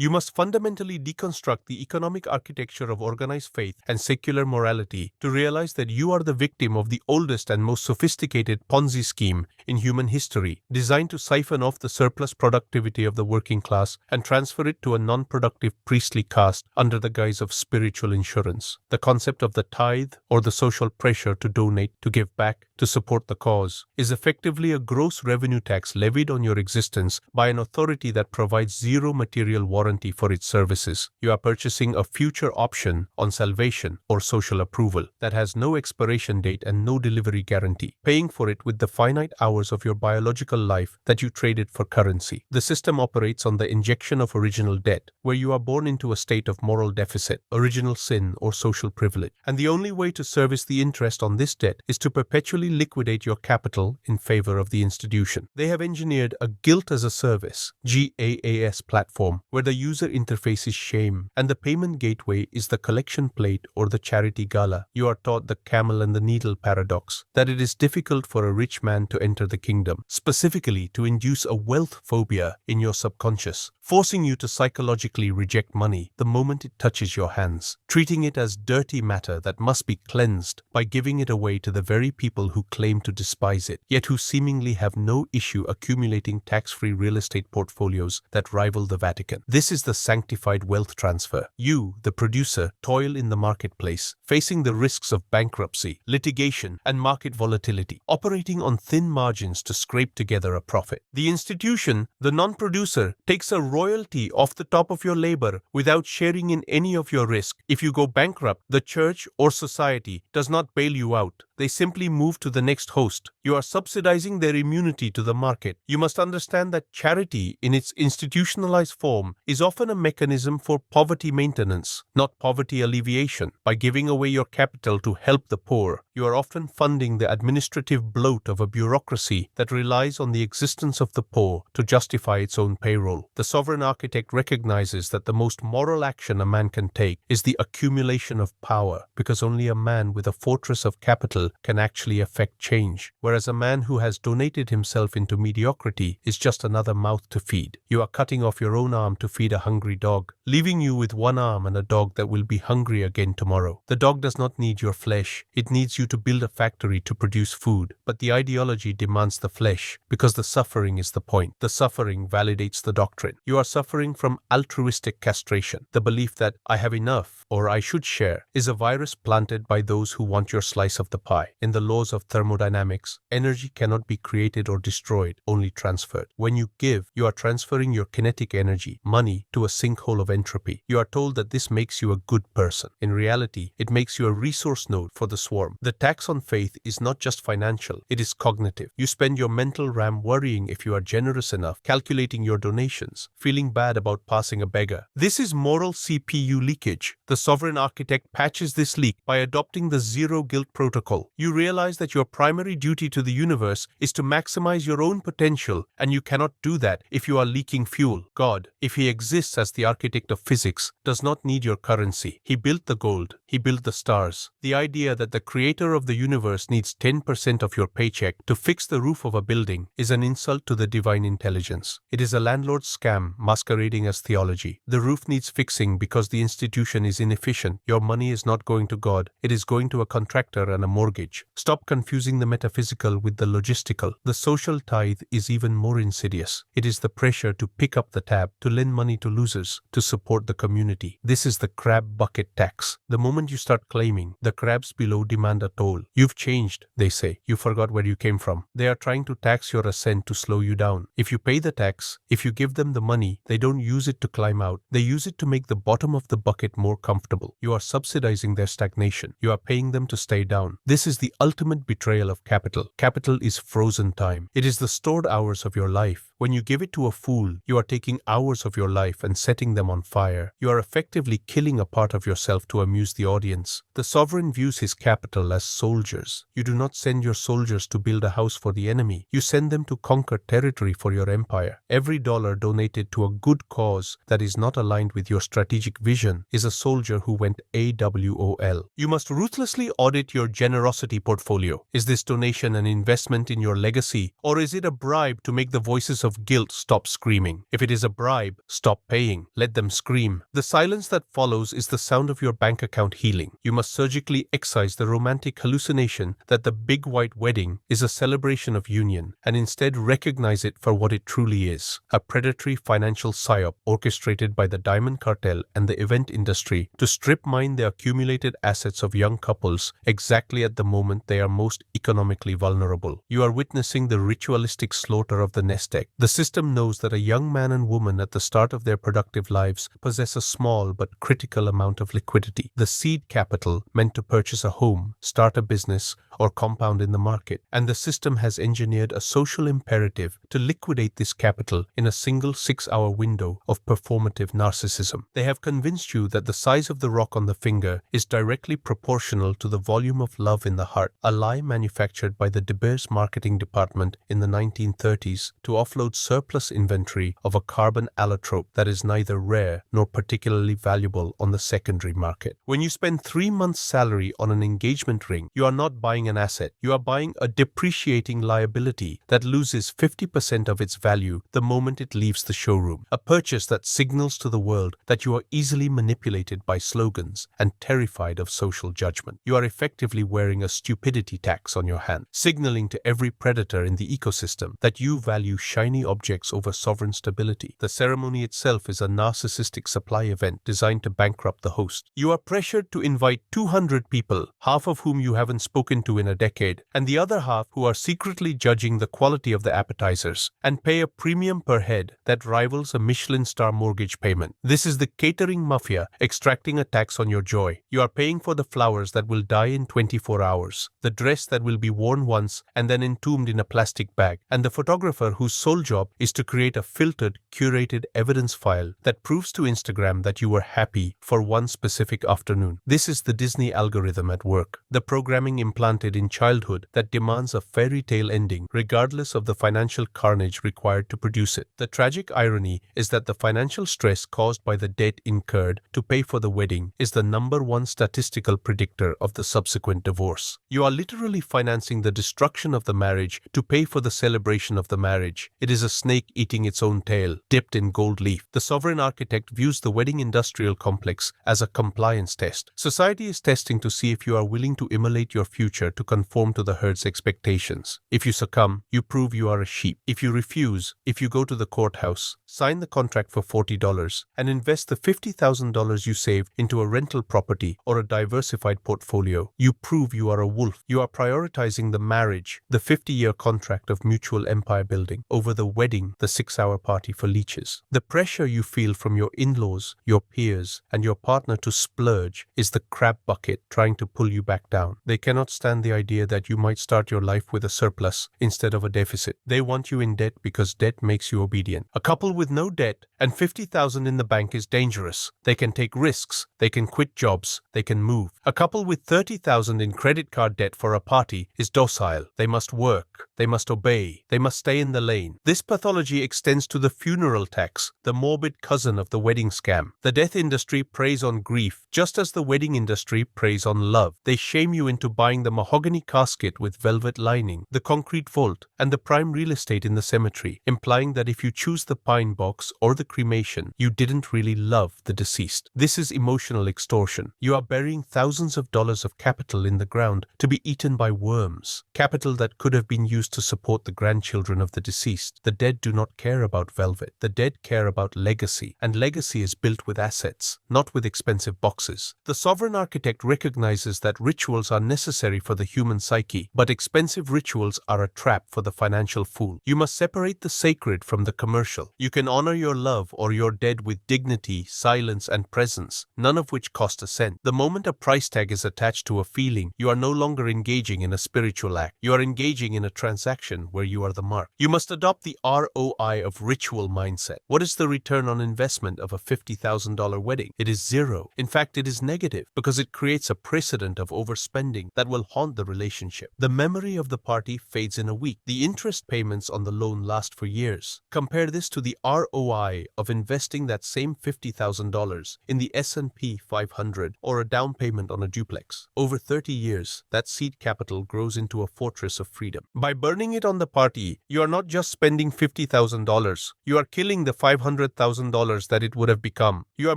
You must fundamentally deconstruct the economic architecture of organized faith and secular morality to realize that you are the victim of the oldest and most sophisticated Ponzi scheme in human history, designed to siphon off the surplus productivity of the working class and transfer it to a non-productive priestly caste under the guise of spiritual insurance. The concept of the tithe, or the social pressure to donate, to give back, to support the cause, is effectively a gross revenue tax levied on your existence by an authority that provides zero material warranty for its services. You are purchasing a future option on salvation or social approval that has no expiration date and no delivery guarantee, paying for it with the finite hours of your biological life that you traded for currency. The system operates on the injection of original debt, where you are born into a state of moral deficit, original sin, or social privilege. And the only way to service the interest on this debt is to perpetually liquidate your capital in favor of the institution. They have engineered a guilt-as-a-service (GaaS) platform where the user interface is shame and the payment gateway is the collection plate or the charity gala. You are taught the camel and the needle paradox, that it is difficult for a rich man to enter the kingdom, specifically to induce a wealth phobia in your subconscious, forcing you to psychologically reject money the moment it touches your hands, treating it as dirty matter that must be cleansed by giving it away to the very people who claim to despise it, yet who seemingly have no issue accumulating tax-free real estate portfolios that rival the Vatican. This is the sanctified wealth transfer. You, the producer, toil in the marketplace, facing the risks of bankruptcy, litigation, and market volatility, operating on thin margins to scrape together a profit. The institution, the non-producer, takes a royalty off the top of your labor without sharing in any of your risk. If you go bankrupt, the church or society does not bail you out. They simply move to the next host. You are subsidizing their immunity to the market. You must understand that charity, in its institutionalized form, is often a mechanism for poverty maintenance, not poverty alleviation. By giving away your capital to help the poor, you are often funding the administrative bloat of a bureaucracy that relies on the existence of the poor to justify its own payroll. The sovereign architect recognizes that the most moral action a man can take is the accumulation of power, because only a man with a fortress of capital can actually affect change, whereas a man who has donated himself into mediocrity is just another mouth to feed. You are cutting off your own arm to feed a hungry dog, leaving you with one arm and a dog that will be hungry again tomorrow. The dog does not need your flesh. It needs you to build a factory to produce food, but the ideology demands the flesh, because the suffering is the point. The suffering validates the doctrine. You are suffering from altruistic castration. The belief that I have enough or I should share is a virus planted by those who want your slice of the pie. In the laws of thermodynamics, energy cannot be created or destroyed, only transferred. When you give, you are transferring your kinetic energy, money, to a sinkhole of entropy. You are told that this makes you a good person. In reality, it makes you a resource node for the swarm. The tax on faith is not just financial, it is cognitive. You spend your mental RAM worrying if you are generous enough, calculating your donations, feeling bad about passing a beggar. This is moral CPU leakage. The sovereign architect patches this leak by adopting the zero guilt protocol. You realize that your primary duty to the universe is to maximize your own potential, and you cannot do that if you are leaking fuel. God, if he exists as the architect of physics, does not need your currency. He built the gold. He built the stars. The idea that the creator of the universe needs 10% of your paycheck to fix the roof of a building is an insult to the divine intelligence. It is a landlord's scam masquerading as theology. The roof needs fixing because the institution is inefficient. Your money is not going to God. It is going to a contractor and a mortgage. Stop confusing the metaphysical with the logistical. The social tithe is even more insidious. It is the pressure to pick up the tab, to lend money to losers, to support the community. This is the crab bucket tax. The moment you start claiming, the crabs below demand a toll. You've changed, they say. You forgot where you came from. They are trying to tax your ascent to slow you down. If you pay the tax, if you give them the money, they don't use it to climb out. They use it to make the bottom of the bucket more comfortable. You are subsidizing their stagnation. You are paying them to stay down. This is the ultimate betrayal of capital. Capital is frozen time. It is the stored hours of your life. When you give it to a fool, you are taking hours of your life and setting them on fire. You are effectively killing a part of yourself to amuse the audience. The sovereign views his capital as soldiers. You do not send your soldiers to build a house for the enemy. You send them to conquer territory for your empire. Every dollar donated to a good cause that is not aligned with your strategic vision is a soldier who went AWOL. You must ruthlessly audit your generosity generosity portfolio? Is this donation an investment in your legacy, or is it a bribe to make the voices of guilt stop screaming? If it is a bribe, stop paying. Let them scream. The silence that follows is the sound of your bank account healing. You must surgically excise the romantic hallucination that the big white wedding is a celebration of union, and instead recognize it for what it truly is: a predatory financial psyop orchestrated by the diamond cartel and the event industry to strip mine the accumulated assets of young couples exactly at the moment they are most economically vulnerable. You are witnessing the ritualistic slaughter of the nest egg. The system knows that a young man and woman at the start of their productive lives possess a small but critical amount of liquidity, the seed capital meant to purchase a home, start a business, or compound in the market, and the system has engineered a social imperative to liquidate this capital in a single 6-hour window of performative narcissism. They have convinced you that the size of the rock on the finger is directly proportional to the volume of love in the heart, a lie manufactured by the De Beers marketing department in the 1930s to offload surplus inventory of a carbon allotrope that is neither rare nor particularly valuable on the secondary market. When you spend 3 months' salary on an engagement ring, you are not buying an asset. You are buying a depreciating liability that loses 50% of its value the moment it leaves the showroom. A purchase that signals to the world that you are easily manipulated by slogans and terrified of social judgment. You are effectively wearing a stupidity tax on your hand, signaling to every predator in the ecosystem that you value shiny objects over sovereign stability. The ceremony itself is a narcissistic supply event designed to bankrupt the host. You are pressured to invite 200 people, half of whom you haven't spoken to in a decade, and the other half who are secretly judging the quality of the appetizers, and pay a premium per head that rivals a Michelin star mortgage payment. This is the catering mafia extracting a tax on your joy. You are paying for the flowers that will die in 24 hours, the dress that will be worn once and then entombed in a plastic bag, and the photographer whose sole job is to create a filtered, curated evidence file that proves to Instagram that you were happy for one specific afternoon. This is the Disney algorithm at work, the programming implanted in childhood that demands a fairy tale ending regardless of the financial carnage required to produce it. The tragic irony is that the financial stress caused by the debt incurred to pay for the wedding is the #1 statistical predictor of the subsequent divorce. You are literally financing the destruction of the marriage to pay for the celebration of the marriage. It is a snake eating its own tail, dipped in gold leaf. The sovereign architect views the wedding industrial complex as a compliance test. Society is testing to see if you are willing to immolate your future to conform to the herd's expectations. If you succumb, you prove you are a sheep. If you refuse, if you go to the courthouse, sign the contract for $40, and invest the $50,000 you save into a rental property or a diversified portfolio, you prove you are a wolf. You are prioritizing the marriage, the 50-year contract of mutual empire building, over the wedding, the 6-hour party for leeches. The pressure you feel from your in-laws, your peers, and your partner to splurge is the crab bucket trying to pull you back down. They cannot stand the idea that you might start your life with a surplus instead of a deficit. They want you in debt because debt makes you obedient. A couple with no debt and $50,000 in the bank is dangerous. They can take risks. They can quit jobs. They can move. A couple with $30,000 in credit card debt for a party is docile. They must work. They must obey. They must stay in the lane. This pathology extends to the funeral tax, the morbid cousin of the wedding scam. The death industry preys on grief, just as the wedding industry preys on love. They shame you into buying the mahogany casket with velvet lining, the concrete vault, and the prime real estate in the cemetery, implying that if you choose the pine box or the cremation, you didn't really love the deceased. This is emotional extortion. You are burying thousands of dollars of capital in the ground to be eaten by worms, capital that could have been used to support the grandchildren of the deceased. The dead do not care about velvet. The dead care about legacy, and legacy is built with assets, not with expensive boxes. The sovereign architect recognizes that rituals are necessary for the human psyche, but expensive rituals are a trap for the financial fool. You must separate the sacred from the commercial. You can honor your love or your dead with dignity, silence, and presence, none of which cost a cent. The moment a price tag is attached to a feeling, you are no longer engaging in a spiritual act. You are engaging in a transaction where you are the mark. You must adopt the ROI of ritual mindset. What is the return on investment of a $50,000 wedding? It is zero. In fact, it is negative because it creates a precedent of overspending that will haunt the relationship. The memory of the party fades in a week. The interest payments on the loan last for years. Compare this to the ROI of investing that same $50,000 in the S&P 500 or a down payment on a duplex. Over 30 years, years, that seed capital grows into a fortress of freedom. By burning it on the party, you are not just spending $50,000, you are killing the $500,000 that it would have become. You are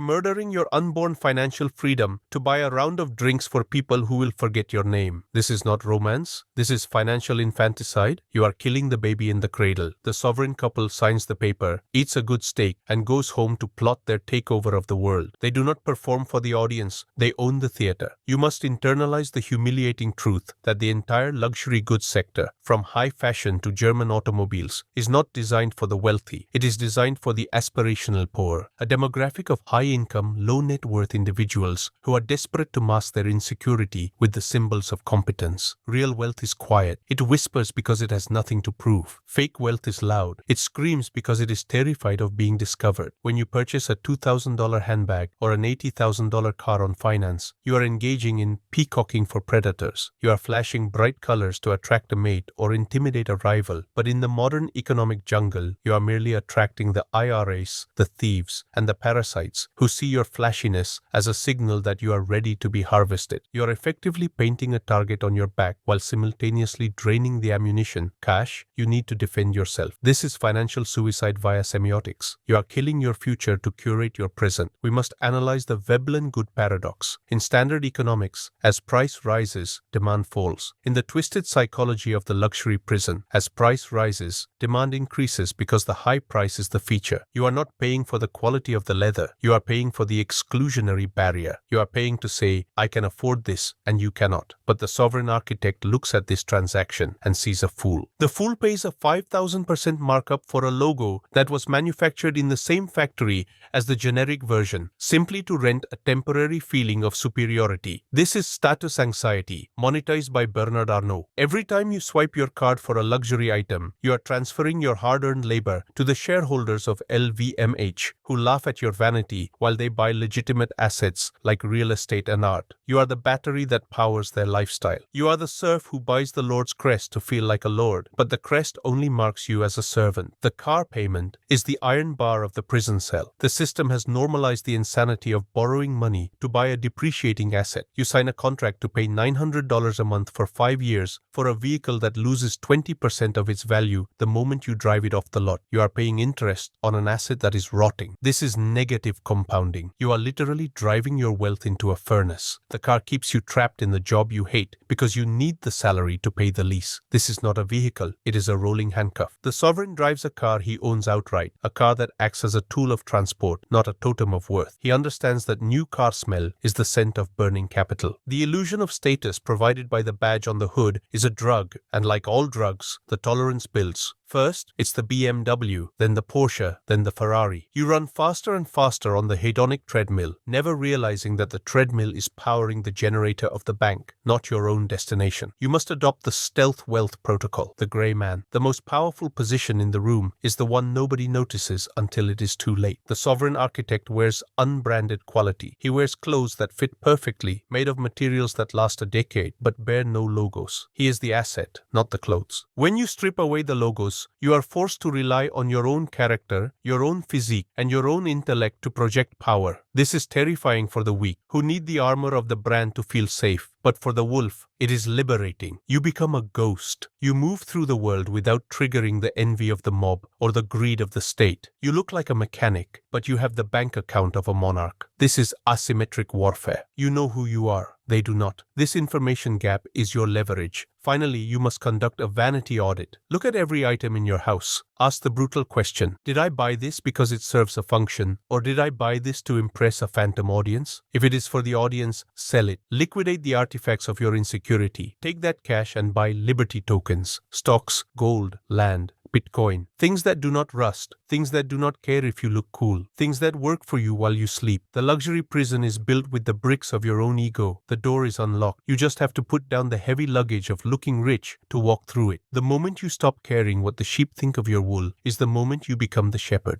murdering your unborn financial freedom to buy a round of drinks for people who will forget your name. This is not romance. This is financial infanticide. You are killing the baby in the cradle. The sovereign couple signs the paper, eats a good steak, and goes home to plot their takeover of the world. They do not perform for the audience. They own the theater. You must internalize the humiliating truth that the entire luxury goods sector, from high fashion to German automobiles, is not designed for the wealthy. It is designed for the aspirational poor, a demographic of high-income, low-net worth individuals who are desperate to mask their insecurity with the symbols of competence. Real wealth is quiet. It whispers because it has nothing to prove. Fake wealth is loud. It screams because it is terrified of being discovered. When you purchase a $2,000 handbag or an $80,000 car on finance, you are engaging in peacocking for predators. You are flashing bright colors to attract a mate or intimidate a rival. But in the modern economic jungle, you are merely attracting the IRAs, the thieves, and the parasites who see your flashiness as a signal that you are ready to be harvested. You are effectively painting a target on your back while simultaneously draining the ammunition, cash, you need to defend yourself. This is financial suicide via semiotics. You are killing your future to curate your present. We must analyze the Veblen-Good paradox. In standard economics, as price rises, demand falls. In the twisted psychology of the luxury prison, as price rises, demand increases because the high price is the feature. You are not paying for the quality of the leather. You are paying for the exclusionary barrier. You are paying to say, I can afford this and you cannot. But the sovereign architect looks at this transaction and sees a fool. The fool pays a 5,000% markup for a logo that was manufactured in the same factory as the generic version, simply to rent a temporary feeling of superiority. This is status anxiety, monetized by Bernard Arnault. Every time you swipe your card for a luxury item, you are transferring your hard-earned labor to the shareholders of LVMH, who laugh at your vanity while they buy legitimate assets like real estate and art. You are the battery that powers their lifestyle. You are the serf who buys the Lord's crest to feel like a lord, but the crest only marks you as a servant. The car payment is the iron bar of the prison cell. The system has normalized the insanity of borrowing money to buy a depreciating asset. You sign a contract to pay $900 a month for 5 years for a vehicle that loses 20% of its value the moment you drive it off the lot. You are paying interest on an asset that is rotting. This is negative compounding. You are literally driving your wealth into a furnace. The car keeps you trapped in the job you hate because you need the salary to pay the lease. This is not a vehicle. It is a rolling handcuff. The sovereign drives a car he owns outright, a car that acts as a tool of transport, not a totem of worth. He understands that new car smell is the scent of burning capital. The illusion of status provided by the badge on the hood is a drug, and like all drugs, the tolerance builds. First, it's the BMW, then the Porsche, then the Ferrari. You run faster and faster on the hedonic treadmill, never realizing that the treadmill is powering the generator of the bank, not your own destination. You must adopt the stealth wealth protocol, the gray man. The most powerful position in the room is the one nobody notices until it is too late. The sovereign architect wears unbranded quality. He wears clothes that fit perfectly, made of materials that last a decade, but bear no logos. He is the asset, not the clothes. When you strip away the logos, you are forced to rely on your own character, your own physique, and your own intellect to project power. This is terrifying for the weak, who need the armor of the brand to feel safe. But for the wolf, it is liberating. You become a ghost. You move through the world without triggering the envy of the mob or the greed of the state. You look like a mechanic, but you have the bank account of a monarch. This is asymmetric warfare. You know who you are. They do not. This information gap is your leverage. Finally, you must conduct a vanity audit. Look at every item in your house. Ask the brutal question, did I buy this because it serves a function, or did I buy this to impress a phantom audience? If it is for the audience, sell it. Liquidate the artifacts of your insecurity. Take that cash and buy liberty tokens, stocks, gold, land, Bitcoin. Things that do not rust. Things that do not care if you look cool. Things that work for you while you sleep. The luxury prison is built with the bricks of your own ego. The door is unlocked. You just have to put down the heavy luggage of looking rich to walk through it. The moment you stop caring what the sheep think of your wool is the moment you become the shepherd.